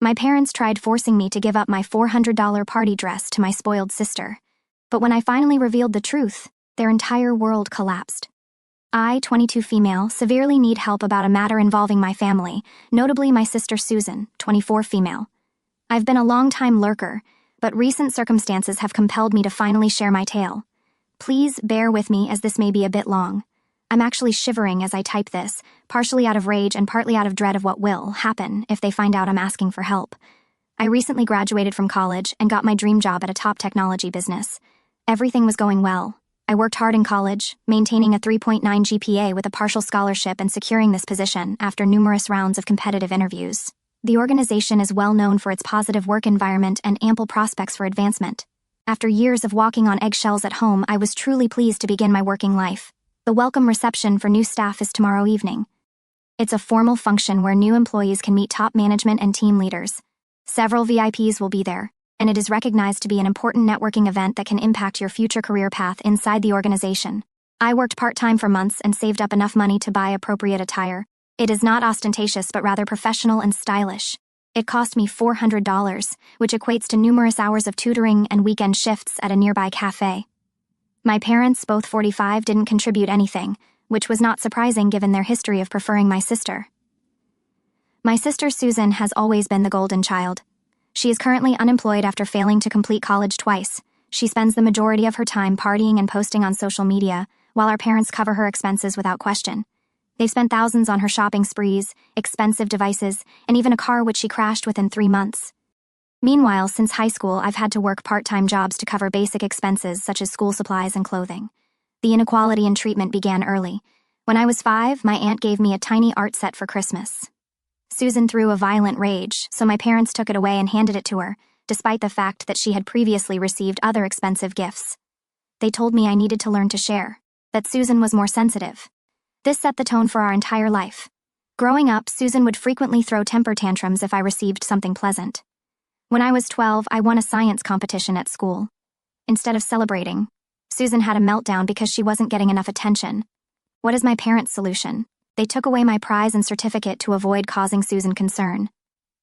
My parents tried forcing me to give up my $400 party dress to my spoiled sister. But when I finally revealed the truth, their entire world collapsed. I, 22 female, severely need help about a matter involving my family, notably my sister Susan, 24 female. I've been a long-time lurker, but recent circumstances have compelled me to finally share my tale. Please bear with me as this may be a bit long. I'm actually shivering as I type this, partially out of rage and partly out of dread of what will happen if they find out I'm asking for help. I recently graduated from college and got my dream job at a top technology business. Everything was going well. I worked hard in college, maintaining a 3.9 GPA with a partial scholarship and securing this position after numerous rounds of competitive interviews. The organization is well known for its positive work environment and ample prospects for advancement. After years of walking on eggshells at home, I was truly pleased to begin my working life. The welcome reception for new staff is tomorrow evening. It's a formal function where new employees can meet top management and team leaders. Several VIPs will be there, and it is recognized to be an important networking event that can impact your future career path inside the organization. I worked part-time for months and saved up enough money to buy appropriate attire. It is not ostentatious but rather professional and stylish. It cost me $400, which equates to numerous hours of tutoring and weekend shifts at a nearby cafe. My parents, both 45, didn't contribute anything, which was not surprising given their history of preferring my sister. My sister Susan has always been the golden child. She is currently unemployed after failing to complete college twice. She spends the majority of her time partying and posting on social media, while our parents cover her expenses without question. They've spent thousands on her shopping sprees, expensive devices, and even a car which she crashed within 3 months. Meanwhile, since high school, I've had to work part-time jobs to cover basic expenses such as school supplies and clothing. The inequality in treatment began early. When I was 5, my aunt gave me a tiny art set for Christmas. Susan threw a violent rage, so my parents took it away and handed it to her, despite the fact that she had previously received other expensive gifts. They told me I needed to learn to share, that Susan was more sensitive. This set the tone for our entire life. Growing up, Susan would frequently throw temper tantrums if I received something pleasant. When I was 12, I won a science competition at school. Instead of celebrating, Susan had a meltdown because she wasn't getting enough attention. What is my parents' solution? They took away my prize and certificate to avoid causing Susan concern.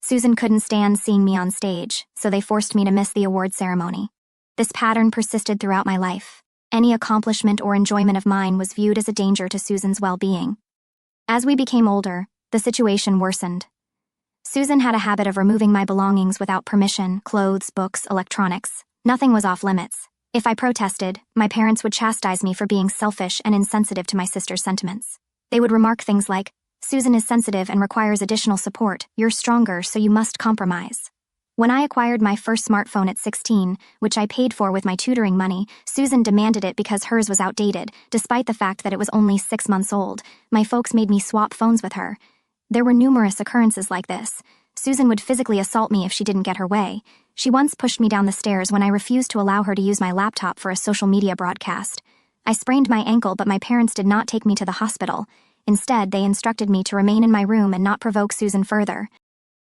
Susan couldn't stand seeing me on stage, so they forced me to miss the award ceremony. This pattern persisted throughout my life. Any accomplishment or enjoyment of mine was viewed as a danger to Susan's well-being. As we became older, the situation worsened. Susan had a habit of removing my belongings without permission: clothes, books, electronics. Nothing was off limits. If I protested, my parents would chastise me for being selfish and insensitive to my sister's sentiments. They would remark things like, "Susan is sensitive and requires additional support. You're stronger, so you must compromise." When I acquired my first smartphone at 16, which I paid for with my tutoring money, Susan demanded it because hers was outdated, despite the fact that it was only 6 months old. My folks made me swap phones with her. There were numerous occurrences like this. Susan would physically assault me if she didn't get her way. She once pushed me down the stairs when I refused to allow her to use my laptop for a social media broadcast. I sprained my ankle, but my parents did not take me to the hospital. Instead, they instructed me to remain in my room and not provoke Susan further.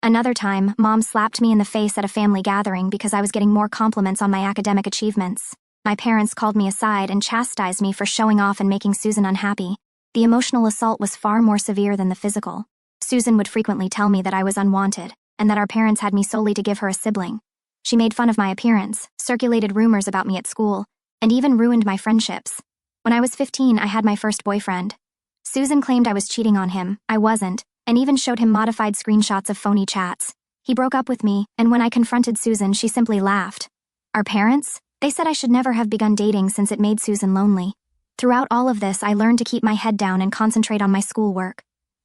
Another time, Mom slapped me in the face at a family gathering because I was getting more compliments on my academic achievements. My parents called me aside and chastised me for showing off and making Susan unhappy. The emotional assault was far more severe than the physical. Susan would frequently tell me that I was unwanted, and that our parents had me solely to give her a sibling. She made fun of my appearance, circulated rumors about me at school, and even ruined my friendships. When I was 15, I had my first boyfriend. Susan claimed I was cheating on him. I wasn't, and even showed him modified screenshots of phony chats. He broke up with me, and when I confronted Susan, she simply laughed. Our parents? They said I should never have begun dating since it made Susan lonely. Throughout all of this, I learned to keep my head down and concentrate on my schoolwork.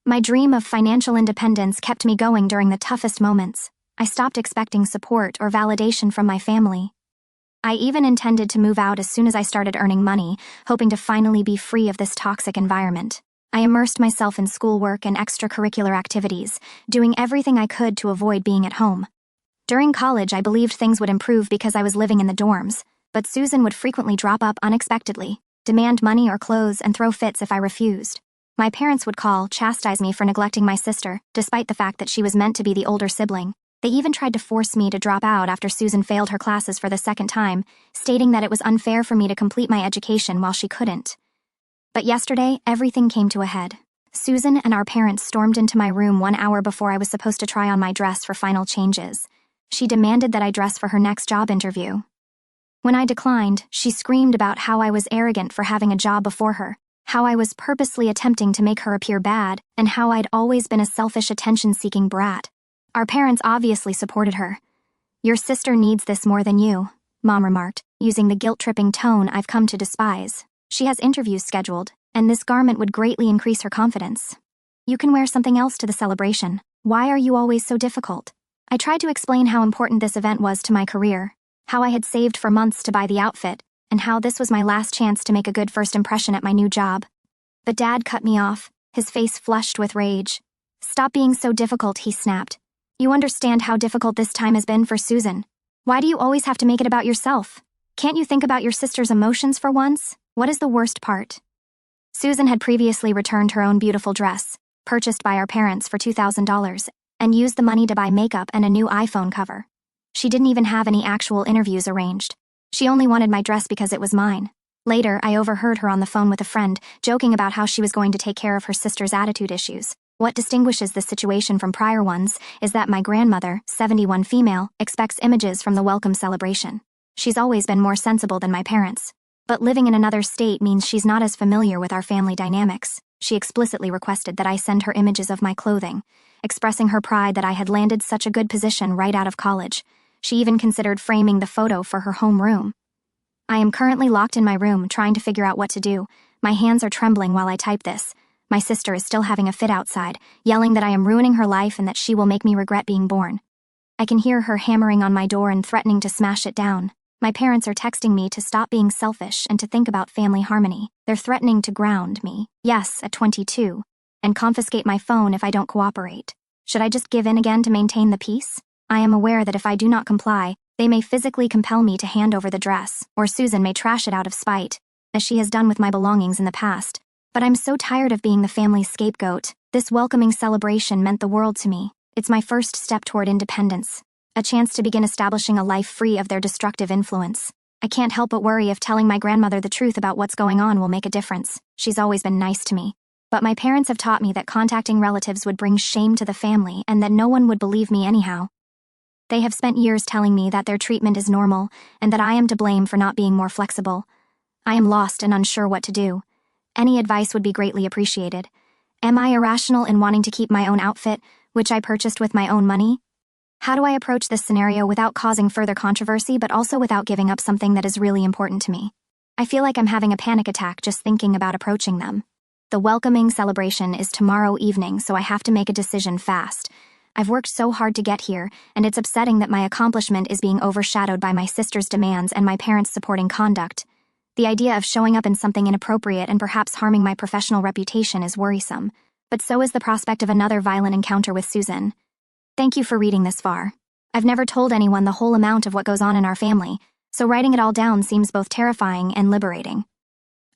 My dream of financial independence kept me going during the toughest moments. I stopped expecting support or validation from my family. I even intended to move out as soon as I started earning money, hoping to finally be free of this toxic environment. I immersed myself in schoolwork and extracurricular activities, doing everything I could to avoid being at home. During college, I believed things would improve because I was living in the dorms, but Susan would frequently drop up unexpectedly, demand money or clothes, and throw fits if I refused. My parents would call, chastise me for neglecting my sister, despite the fact that she was meant to be the older sibling. They even tried to force me to drop out after Susan failed her classes for the second time, stating that it was unfair for me to complete my education while she couldn't. But yesterday, everything came to a head. Susan and our parents stormed into my room 1 hour before I was supposed to try on my dress for final changes. She demanded that I dress for her next job interview. When I declined, she screamed about how I was arrogant for having a job before her, how I was purposely attempting to make her appear bad, and how I'd always been a selfish attention-seeking brat. Our parents obviously supported her. "Your sister needs this more than you," Mom remarked, using the guilt-tripping tone I've come to despise. "She has interviews scheduled, and this garment would greatly increase her confidence. You can wear something else to the celebration. Why are you always so difficult?" I tried to explain how important this event was to my career, how I had saved for months to buy the outfit, and how this was my last chance to make a good first impression at my new job. But Dad cut me off, his face flushed with rage. "Stop being so difficult," he snapped. "You understand how difficult this time has been for Susan. Why do you always have to make it about yourself? Can't you think about your sister's emotions for once? What is the worst part?" Susan had previously returned her own beautiful dress, purchased by our parents for $2,000, and used the money to buy makeup and a new iPhone cover. She didn't even have any actual interviews arranged. She only wanted my dress because it was mine. Later, I overheard her on the phone with a friend, joking about how she was going to take care of her sister's attitude issues. What distinguishes this situation from prior ones is that my grandmother, 71 female, expects images from the welcome celebration. She's always been more sensible than my parents. But living in another state means she's not as familiar with our family dynamics. She explicitly requested that I send her images of my clothing, expressing her pride that I had landed such a good position right out of college. She even considered framing the photo for her home room. I am currently locked in my room trying to figure out what to do. My hands are trembling while I type this. My sister is still having a fit outside, yelling that I am ruining her life and that she will make me regret being born. I can hear her hammering on my door and threatening to smash it down. My parents are texting me to stop being selfish and to think about family harmony. They're threatening to ground me, yes, at 22, and confiscate my phone if I don't cooperate. Should I just give in again to maintain the peace? I am aware that if I do not comply, they may physically compel me to hand over the dress, or Susan may trash it out of spite, as she has done with my belongings in the past. But I'm so tired of being the family's scapegoat. This welcoming celebration meant the world to me. It's my first step toward independence, a chance to begin establishing a life free of their destructive influence. I can't help but worry if telling my grandmother the truth about what's going on will make a difference. She's always been nice to me. But my parents have taught me that contacting relatives would bring shame to the family and that no one would believe me anyhow. They have spent years telling me that their treatment is normal and that I am to blame for not being more flexible. I am lost and unsure what to do. Any advice would be greatly appreciated. Am I irrational in wanting to keep my own outfit, which I purchased with my own money? How do I approach this scenario without causing further controversy but also without giving up something that is really important to me? I feel like I'm having a panic attack just thinking about approaching them. The welcoming celebration is tomorrow evening, so I have to make a decision fast. I've worked so hard to get here, and it's upsetting that my accomplishment is being overshadowed by my sister's demands and my parents' supporting conduct. The idea of showing up in something inappropriate and perhaps harming my professional reputation is worrisome, but so is the prospect of another violent encounter with Susan. Thank you for reading this far. I've never told anyone the whole amount of what goes on in our family, so writing it all down seems both terrifying and liberating.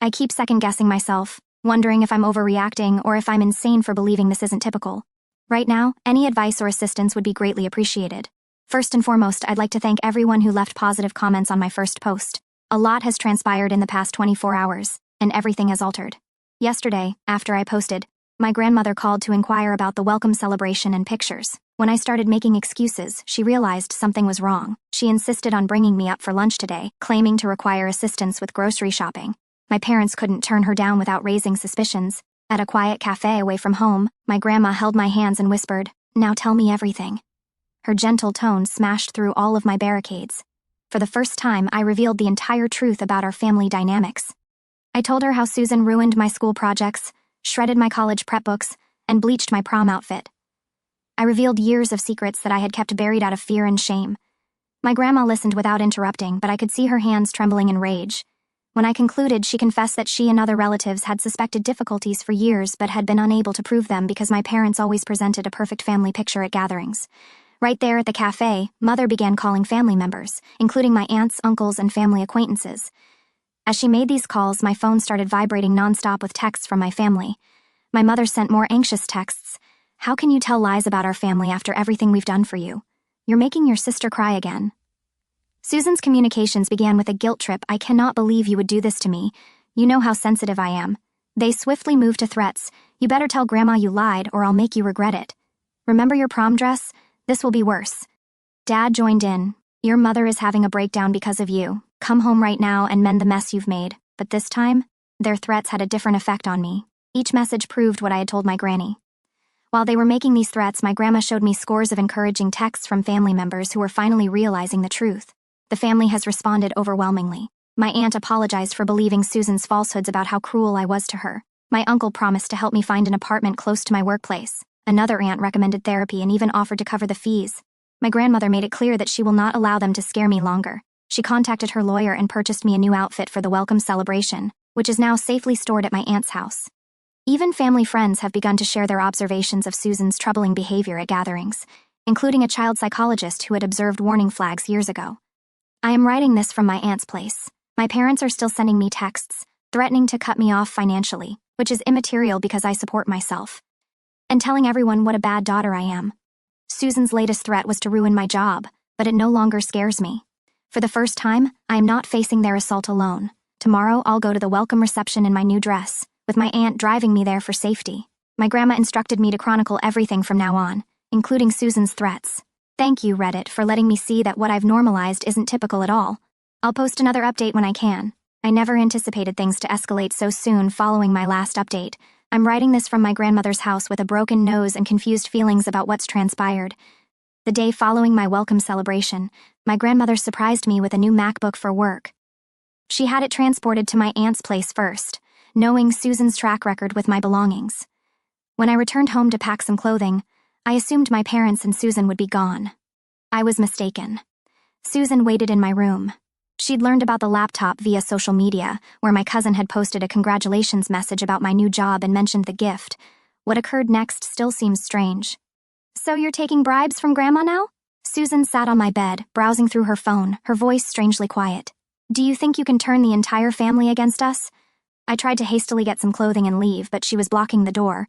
I keep second-guessing myself, wondering if I'm overreacting or if I'm insane for believing this isn't typical. Right now, any advice or assistance would be greatly appreciated. First and foremost, I'd like to thank everyone who left positive comments on my first post. A lot has transpired in the past 24 hours, and everything has altered. Yesterday, after I posted, my grandmother called to inquire about the welcome celebration and pictures. When I started making excuses, she realized something was wrong. She insisted on bringing me up for lunch today, claiming to require assistance with grocery shopping. My parents couldn't turn her down without raising suspicions. At a quiet cafe away from home, my grandma held my hands and whispered, "Now tell me everything." Her gentle tone smashed through all of my barricades. For the first time, I revealed the entire truth about our family dynamics. I told her how Susan ruined my school projects, shredded my college prep books, and bleached my prom outfit. I revealed years of secrets that I had kept buried out of fear and shame. My grandma listened without interrupting, but I could see her hands trembling in rage. When I concluded, she confessed that she and other relatives had suspected difficulties for years but had been unable to prove them because my parents always presented a perfect family picture at gatherings. Right there at the cafe, Mother began calling family members, including my aunts, uncles, and family acquaintances. As she made these calls, my phone started vibrating nonstop with texts from my family. My mother sent more anxious texts. "How can you tell lies about our family after everything we've done for you? You're making your sister cry again." Susan's communications began with a guilt trip. "I cannot believe you would do this to me. You know how sensitive I am. They swiftly moved to threats. You better tell Grandma you lied or I'll make you regret it. Remember your prom dress? This will be worse. Dad joined in. Your mother is having a breakdown because of you. Come home right now and mend the mess you've made. But this time, their threats had a different effect on me. Each message proved what I had told my granny. While they were making these threats, my grandma showed me scores of encouraging texts from family members who were finally realizing the truth. The family has responded overwhelmingly. My aunt apologized for believing Susan's falsehoods about how cruel I was to her. My uncle promised to help me find an apartment close to my workplace. Another aunt recommended therapy and even offered to cover the fees. My grandmother made it clear that she will not allow them to scare me longer. She contacted her lawyer and purchased me a new outfit for the welcome celebration, which is now safely stored at my aunt's house. Even family friends have begun to share their observations of Susan's troubling behavior at gatherings, including a child psychologist who had observed warning flags years ago. I am writing this from my aunt's place. My parents are still sending me texts, threatening to cut me off financially, which is immaterial because I support myself, and telling everyone what a bad daughter I am. Susan's latest threat was to ruin my job, but it no longer scares me. For the first time, I am not facing their assault alone. Tomorrow, I'll go to the welcome reception in my new dress, with my aunt driving me there for safety. My grandma instructed me to chronicle everything from now on, including Susan's threats. Thank you, Reddit, for letting me see that what I've normalized isn't typical at all. I'll post another update when I can. I never anticipated things to escalate so soon following my last update. I'm writing this from my grandmother's house with a broken nose and confused feelings about what's transpired. The day following my welcome celebration, my grandmother surprised me with a new MacBook for work. She had it transported to my aunt's place first, knowing Susan's track record with my belongings. When I returned home to pack some clothing, I assumed my parents and Susan would be gone. I was mistaken. Susan waited in my room. She'd learned about the laptop via social media, where my cousin had posted a congratulations message about my new job and mentioned the gift. What occurred next still seems strange. So you're taking bribes from Grandma now? Susan sat on my bed, browsing through her phone, her voice strangely quiet. Do you think you can turn the entire family against us? I tried to hastily get some clothing and leave, but she was blocking the door.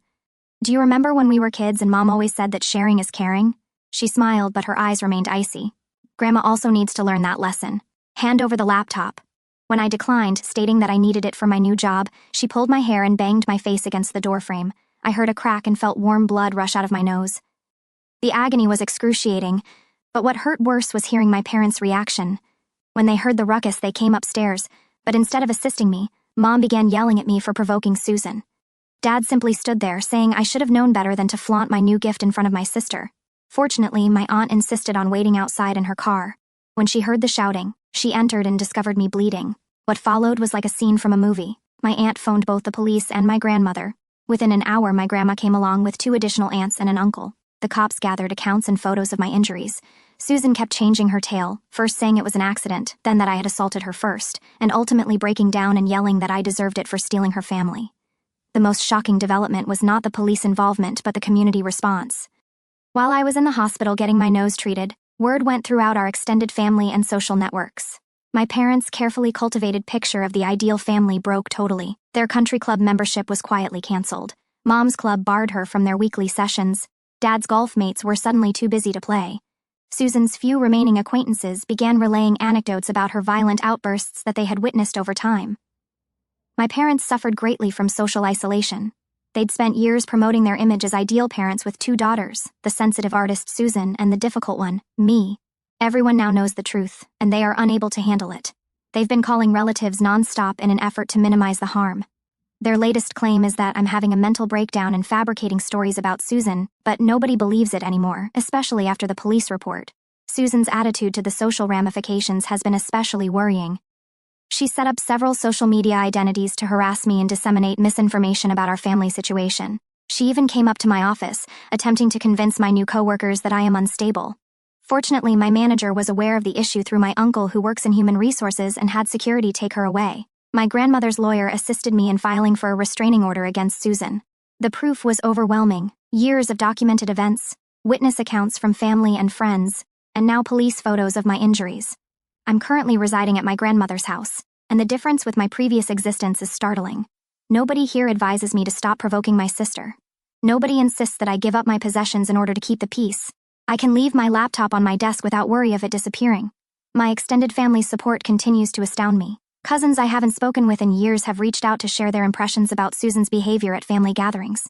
Do you remember when we were kids and Mom always said that sharing is caring? She smiled, but her eyes remained icy. Grandma also needs to learn that lesson. Hand over the laptop. When I declined, stating that I needed it for my new job, she pulled my hair and banged my face against the doorframe. I heard a crack and felt warm blood rush out of my nose. The agony was excruciating, but what hurt worse was hearing my parents' reaction. When they heard the ruckus, they came upstairs, but instead of assisting me, Mom began yelling at me for provoking Susan. Dad simply stood there, saying I should have known better than to flaunt my new gift in front of my sister. Fortunately, my aunt insisted on waiting outside in her car. When she heard the shouting, she entered and discovered me bleeding. What followed was like a scene from a movie. My aunt phoned both the police and my grandmother. Within an hour, my grandma came along with 2 additional aunts and an uncle. The cops gathered accounts and photos of my injuries. Susan kept changing her tale, first saying it was an accident, then that I had assaulted her first, and ultimately breaking down and yelling that I deserved it for stealing her family. The most shocking development was not the police involvement but the community response. While I was in the hospital getting my nose treated, word went throughout our extended family and social networks. My parents' carefully cultivated picture of the ideal family broke totally. Their country club membership was quietly canceled. Mom's club barred her from their weekly sessions. Dad's golf mates were suddenly too busy to play. Susan's few remaining acquaintances began relaying anecdotes about her violent outbursts that they had witnessed over time. My parents suffered greatly from social isolation. They'd spent years promoting their image as ideal parents with 2 daughters, the sensitive artist Susan and the difficult one, me. Everyone now knows the truth, and they are unable to handle it. They've been calling relatives nonstop in an effort to minimize the harm. Their latest claim is that I'm having a mental breakdown and fabricating stories about Susan, but nobody believes it anymore, especially after the police report. Susan's attitude to the social ramifications has been especially worrying. She set up several social media identities to harass me and disseminate misinformation about our family situation. She even came up to my office, attempting to convince my new coworkers that I am unstable. Fortunately, my manager was aware of the issue through my uncle who works in human resources and had security take her away. My grandmother's lawyer assisted me in filing for a restraining order against Susan. The proof was overwhelming. Years of documented events, witness accounts from family and friends, and now police photos of my injuries. I'm currently residing at my grandmother's house, and the difference with my previous existence is startling. Nobody here advises me to stop provoking my sister. Nobody insists that I give up my possessions in order to keep the peace. I can leave my laptop on my desk without worry of it disappearing. My extended family's support continues to astound me. Cousins I haven't spoken with in years have reached out to share their impressions about Susan's behavior at family gatherings.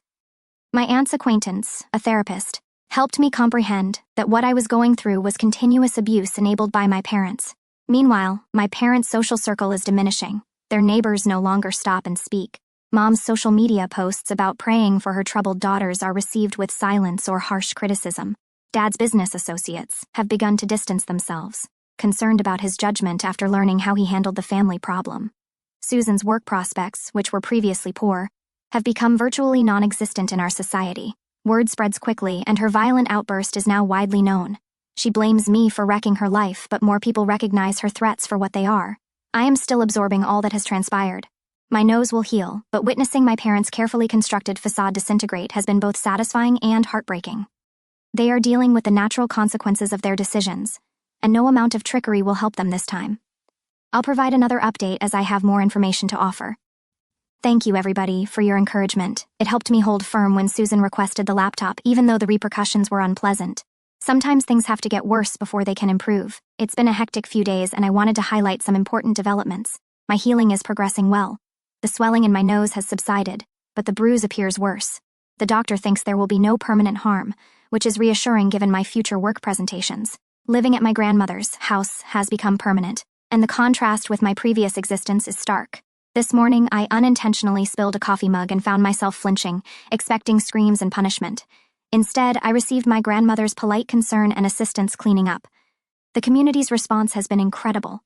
My aunt's acquaintance, a therapist, helped me comprehend that what I was going through was continuous abuse enabled by my parents. Meanwhile, my parents' social circle is diminishing. Their neighbors no longer stop and speak. Mom's social media posts about praying for her troubled daughters are received with silence or harsh criticism. Dad's business associates have begun to distance themselves, concerned about his judgment after learning how he handled the family problem. Susan's work prospects, which were previously poor, have become virtually non-existent in our society. Word spreads quickly, and her violent outburst is now widely known. She blames me for wrecking her life, but more people recognize her threats for what they are. I am still absorbing all that has transpired. My nose will heal, but witnessing my parents' carefully constructed facade disintegrate has been both satisfying and heartbreaking. They are dealing with the natural consequences of their decisions, and no amount of trickery will help them this time. I'll provide another update as I have more information to offer. Thank you, everybody, for your encouragement. It helped me hold firm when Susan requested the laptop, even though the repercussions were unpleasant. Sometimes things have to get worse before they can improve. It's been a hectic few days, and I wanted to highlight some important developments. My healing is progressing well. The swelling in my nose has subsided, but the bruise appears worse. The doctor thinks there will be no permanent harm, which is reassuring given my future work presentations. Living at my grandmother's house has become permanent, and the contrast with my previous existence is stark. This morning, I unintentionally spilled a coffee mug and found myself flinching, expecting screams and punishment. Instead, I received my grandmother's polite concern and assistance cleaning up. The community's response has been incredible.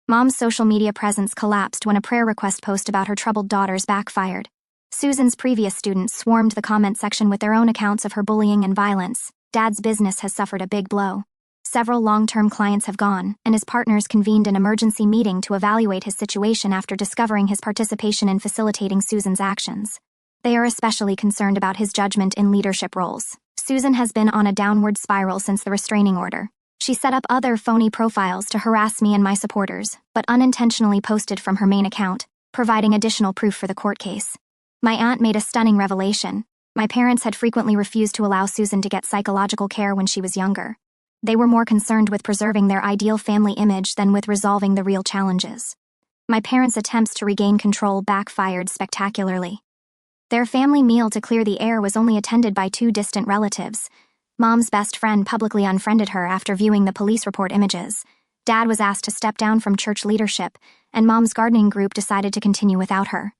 Mom's social media presence collapsed when a prayer request post about her troubled daughters backfired. Susan's previous students swarmed the comment section with their own accounts of her bullying and violence. Dad's business has suffered a big blow. Several long-term clients have gone, and his partners convened an emergency meeting to evaluate his situation after discovering his participation in facilitating Susan's actions. They are especially concerned about his judgment in leadership roles. Susan has been on a downward spiral since the restraining order. She set up other phony profiles to harass me and my supporters, but unintentionally posted from her main account, providing additional proof for the court case. My aunt made a stunning revelation. My parents had frequently refused to allow Susan to get psychological care when she was younger. They were more concerned with preserving their ideal family image than with resolving the real challenges. My parents' attempts to regain control backfired spectacularly. Their family meal to clear the air was only attended by 2 distant relatives. Mom's best friend publicly unfriended her after viewing the police report images. Dad was asked to step down from church leadership, and Mom's gardening group decided to continue without her.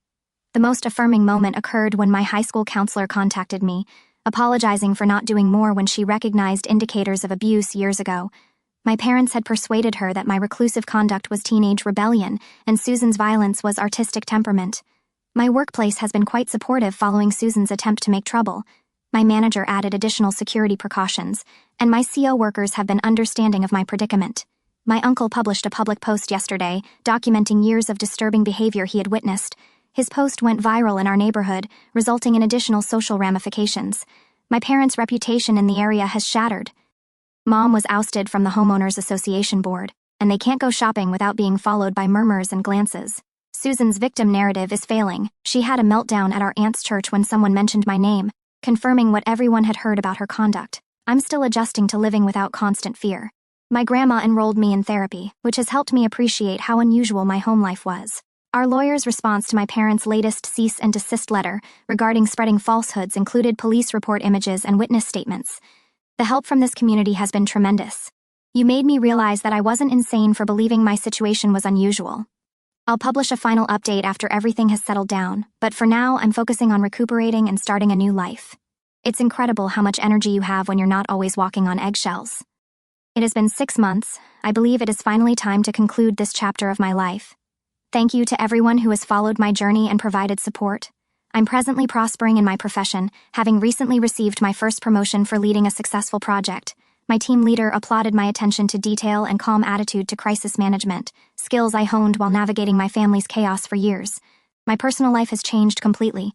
The most affirming moment occurred when my high school counselor contacted me, apologizing for not doing more when she recognized indicators of abuse years ago. My parents had persuaded her that my reclusive conduct was teenage rebellion, and Susan's violence was artistic temperament. My workplace has been quite supportive following Susan's attempt to make trouble. My manager added additional security precautions, and my CO workers have been understanding of my predicament. My uncle published a public post yesterday, documenting years of disturbing behavior he had witnessed. His post went viral in our neighborhood, resulting in additional social ramifications. My parents' reputation in the area has shattered. Mom was ousted from the Homeowners Association board, and they can't go shopping without being followed by murmurs and glances. Susan's victim narrative is failing. She had a meltdown at our aunt's church when someone mentioned my name, confirming what everyone had heard about her conduct. I'm still adjusting to living without constant fear. My grandma enrolled me in therapy, which has helped me appreciate how unusual my home life was. Our lawyer's response to my parents' latest cease and desist letter regarding spreading falsehoods included police report images and witness statements. The help from this community has been tremendous. You made me realize that I wasn't insane for believing my situation was unusual. I'll publish a final update after everything has settled down, but for now I'm focusing on recuperating and starting a new life. It's incredible how much energy you have when you're not always walking on eggshells. It has been 6 months. I believe it is finally time to conclude this chapter of my life. Thank you to everyone who has followed my journey and provided support. I'm presently prospering in my profession, having recently received my first promotion for leading a successful project. My team leader applauded my attention to detail and calm attitude to crisis management, skills I honed while navigating my family's chaos for years. My personal life has changed completely.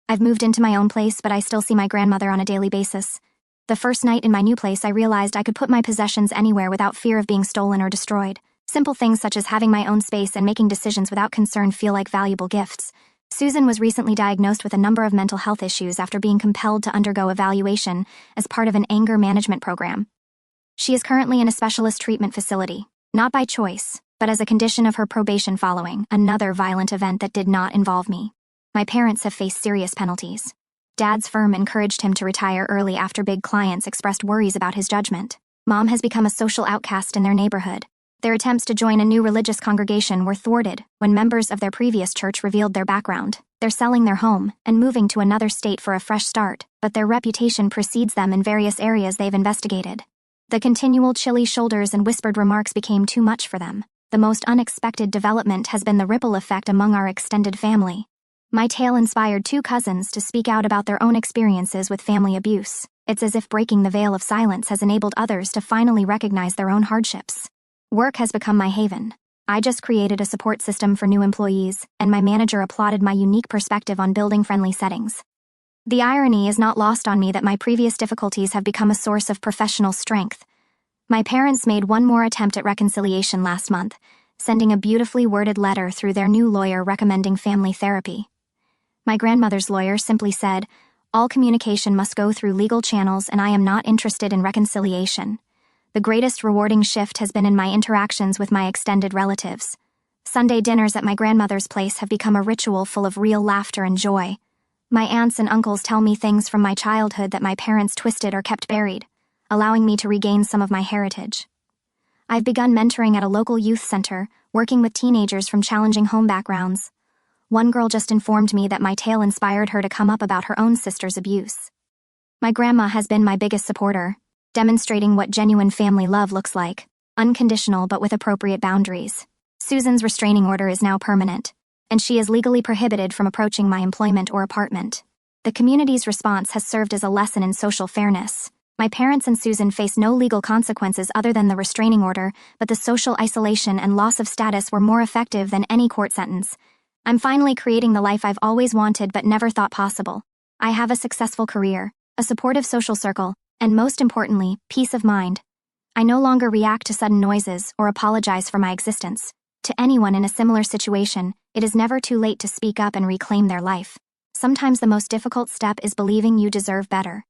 I've moved into my own place, but I still see my grandmother on a daily basis. The first night in my new place, I realized I could put my possessions anywhere without fear of being stolen or destroyed. Simple things such as having my own space and making decisions without concern feel like valuable gifts. Susan was recently diagnosed with a number of mental health issues after being compelled to undergo evaluation as part of an anger management program. She is currently in a specialist treatment facility, not by choice, but as a condition of her probation following another violent event that did not involve me. My parents have faced serious penalties. Dad's firm encouraged him to retire early after big clients expressed worries about his judgment. Mom has become a social outcast in their neighborhood. Their attempts to join a new religious congregation were thwarted when members of their previous church revealed their background. They're selling their home and moving to another state for a fresh start, but their reputation precedes them in various areas they've investigated. The continual chilly shoulders and whispered remarks became too much for them. The most unexpected development has been the ripple effect among our extended family. My tale inspired 2 cousins to speak out about their own experiences with family abuse. It's as if breaking the veil of silence has enabled others to finally recognize their own hardships. Work has become my haven. I just created a support system for new employees, and my manager applauded my unique perspective on building friendly settings. The irony is not lost on me that my previous difficulties have become a source of professional strength. My parents made one more attempt at reconciliation last month, sending a beautifully worded letter through their new lawyer recommending family therapy. My grandmother's lawyer simply said, "All communication must go through legal channels and I am not interested in reconciliation." The greatest rewarding shift has been in my interactions with my extended relatives. Sunday dinners at my grandmother's place have become a ritual full of real laughter and joy. My aunts and uncles tell me things from my childhood that my parents twisted or kept buried, allowing me to regain some of my heritage. I've begun mentoring at a local youth center, working with teenagers from challenging home backgrounds. One girl just informed me that my tale inspired her to come up about her own sister's abuse. My grandma has been my biggest supporter, demonstrating what genuine family love looks like, unconditional but with appropriate boundaries. Susan's restraining order is now permanent, and she is legally prohibited from approaching my employment or apartment. The community's response has served as a lesson in social fairness. My parents and Susan face no legal consequences other than the restraining order, but the social isolation and loss of status were more effective than any court sentence. I'm finally creating the life I've always wanted but never thought possible. I have a successful career, a supportive social circle, and most importantly, peace of mind. I no longer react to sudden noises or apologize for my existence. To anyone in a similar situation, it is never too late to speak up and reclaim their life. Sometimes the most difficult step is believing you deserve better.